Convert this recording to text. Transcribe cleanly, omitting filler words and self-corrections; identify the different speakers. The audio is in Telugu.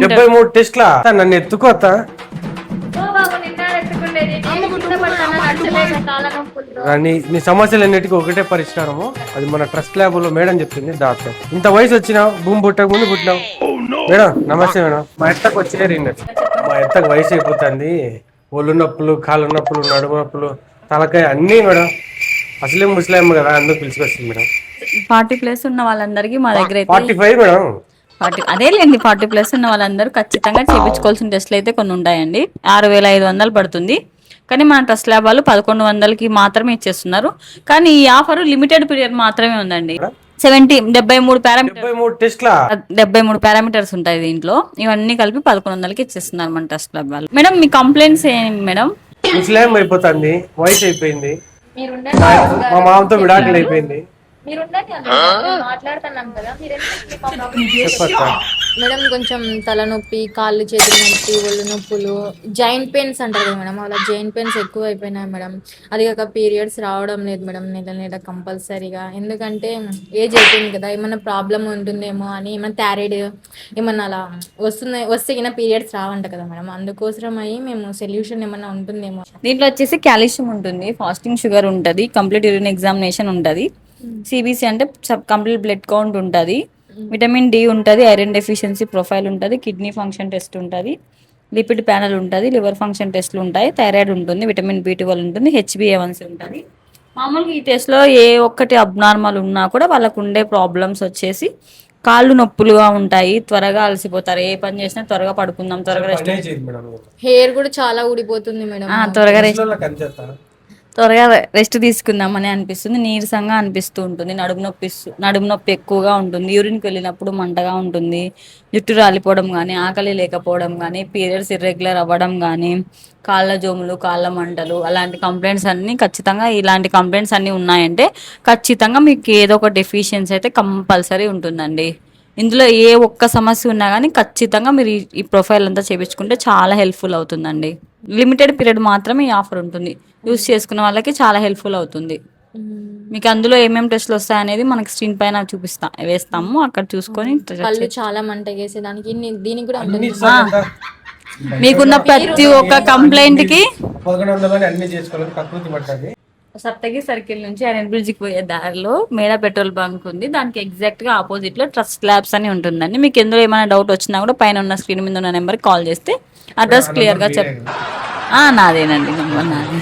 Speaker 1: 73 టెస్ట్లా నన్ను ఎత్తుకోత నీ సమస్యలన్నిటికీ ఒకటే పరిష్కారము. అది మన ట్రస్ట్ ల్యాబ్ లో మేడం చెప్పింది డాక్టర్. ఇంత వయసు వచ్చినా భూమి పుట్టక ముందు పుట్టినావు. మేడం నమస్తే మేడం. మా ఎత్తకు వచ్చేరింది. మా ఎత్తకు వయసు అయిపోతుంది. ఒళ్ళు నొప్పులు, కాళ్ళ నొప్పులు, నడుము నొప్పులు, తలకాయ అన్నీ మేడం. అసలే ముసలేమ్మ కదా, అందుకు పిలుచుకొచ్చింది మేడం.
Speaker 2: 40+ ఉన్న వాళ్ళందరికీ మా దగ్గర
Speaker 1: 45 మేడం.
Speaker 2: అదేలేండి 40+ ఉన్న వాళ్ళందరూ ఖచ్చితంగా చేయించుకోవాల్సిన టెస్ట్లు అయితే కొన్ని ఉంటాయండి. 6500 పడుతుంది. కానీ మన ట్రస్ట్ ల్యాబ్ వాళ్ళు 1100కి మాత్రమే ఇచ్చేస్తున్నారు. కానీ ఈ ఆఫర్ లిమిటెడ్ పీరియడ్ మాత్రమే ఉందండి. 73 పారామీటర్స్ ఉంటాయి దీంట్లో. ఇవన్నీ కలిపి 1100కి ఇచ్చేస్తున్నారు మన ట్రస్ట్ ల్యాబ్ వాళ్ళు. మేడం మీ కంప్లైంట్స్ ఏంటి మేడం?
Speaker 1: ముసలేం అయిపోతుంది, వయసు అయిపోయింది, మా మామతో విడాకులు అయిపోయింది.
Speaker 3: మేడం కొంచెం తలనొప్పి, కాళ్ళు చేతులు నొప్పి, ఒళ్ళు నొప్పులు, జాయింట్ పెయిన్స్ అంటారు కదా మేడం, అలా జాయింట్ పెయిన్స్ ఎక్కువ అయిపోయినాయి మేడం. అది కాక పీరియడ్స్ రావడం లేదు మేడం నెల కంపల్సరీగా. ఎందుకంటే ఏజ్ అయిపోయింది కదా, ఏమన్నా ప్రాబ్లం ఉంటుందేమో అని, ఏమన్నా థైరాయిడ్ ఏమన్నా అలా వస్తే కింద పీరియడ్స్ రావంట కదా మేడం. అందుకోసం అయ్యి మేము సొల్యూషన్ ఏమన్నా ఉంటుందేమో.
Speaker 2: దీంట్లో వచ్చేసి కాల్షియం ఉంటుంది, ఫాస్టింగ్ షుగర్ ఉంటుంది, కంప్లీట్ యూరిన్ ఎగ్జామినేషన్ ఉంటుంది, సిబిసి అంటే కంప్లీట్ బ్లడ్ కౌంట్ ఉంటుంది, విటమిన్ డి ఉంటుంది, ఐరన్ డెఫిషియన్సీ ప్రొఫైల్ ఉంటుంది, కిడ్నీ ఫంక్షన్ టెస్ట్ ఉంటుంది, లిపిడ్ ప్యానల్ ఉంటుంది, లివర్ ఫంక్షన్ టెస్ట్లు ఉంటాయి, థైరాయిడ్ ఉంటుంది, విటమిన్ B12 ఉంటుంది, HbA1c ఉంటుంది. మామూలుగా ఈ టెస్ట్లో ఏ ఒక్కటి అబ్నార్మల్ ఉన్నా కూడా వాళ్ళకు ఉండే ప్రాబ్లమ్స్ వచ్చేసి కాళ్ళు నొప్పులుగా ఉంటాయి, త్వరగా అలసిపోతారు, ఏ పని చేసినా త్వరగా పడుకుందాం, త్వరగా రెస్ట్,
Speaker 3: హెయిర్ కూడా చాలా ఊడిపోతుంది మేడం,
Speaker 2: త్వరగా రెస్ట్ తీసుకుందామని అనిపిస్తుంది, నీరసంగా అనిపిస్తూ ఉంటుంది, నడుము నొప్పి ఎక్కువగా ఉంటుంది, యూరిన్కి వెళ్ళినప్పుడు మంటగా ఉంటుంది, జుట్టు రాలిపోవడం కానీ, ఆకలి లేకపోవడం కానీ, పీరియడ్స్ ఇర్రెగ్యులర్ అవ్వడం కానీ, కాళ్ళ జోములు, కాళ్ళ మంటలు, అలాంటి కంప్లైంట్స్ అన్నీ ఖచ్చితంగా ఇలాంటి కంప్లైంట్స్ అన్నీ ఉన్నాయంటే ఖచ్చితంగా మీకు ఏదో ఒక డెఫిషియన్సీ అయితే కంపల్సరీ ఉంటుందండి. ఇందులో ఏ ఒక్క సమస్య ఉన్నా కానీ ఖచ్చితంగా మీరు ఈ ప్రొఫైల్ అంతా చేయించుకుంటే చాలా హెల్ప్ఫుల్ అవుతుందండి. లిమిటెడ్ పీరియడ్ మాత్రమే ఈ ఆఫర్ ఉంటుంది. యూస్ చేసుకున్న వాళ్ళకి చాలా హెల్ప్ఫుల్ అవుతుంది. మీకు అందులో ఏమేమి టెస్ట్లు వస్తాయనేది మనకి స్క్రీన్ పైన వేస్తాము, అక్కడ చూసుకొని
Speaker 3: చాలా మంట వేసేదానికి దీనికి కూడా
Speaker 2: మీకున్న ప్రతి ఒక్క కంప్లైంట్ కి సప్తగిరి సర్కిల్ నుంచి ఐరన్ బ్రిడ్జ్కి పోయే దారిలో మేడా పెట్రోల్ బంక్ ఉంది. దానికి ఎగ్జాక్ట్ గా ఆపోజిట్ లో ట్రస్ట్ ల్యాబ్స్ అని ఉంటుందండి. మీకు ఎందులో ఏమైనా డౌట్ వచ్చినా కూడా పైన ఉన్న స్క్రీన్ మీద ఉన్న నెంబర్కి కాల్ చేస్తే అడ్రస్ క్లియర్ గా నాదేనండి, నెంబర్ నాదే.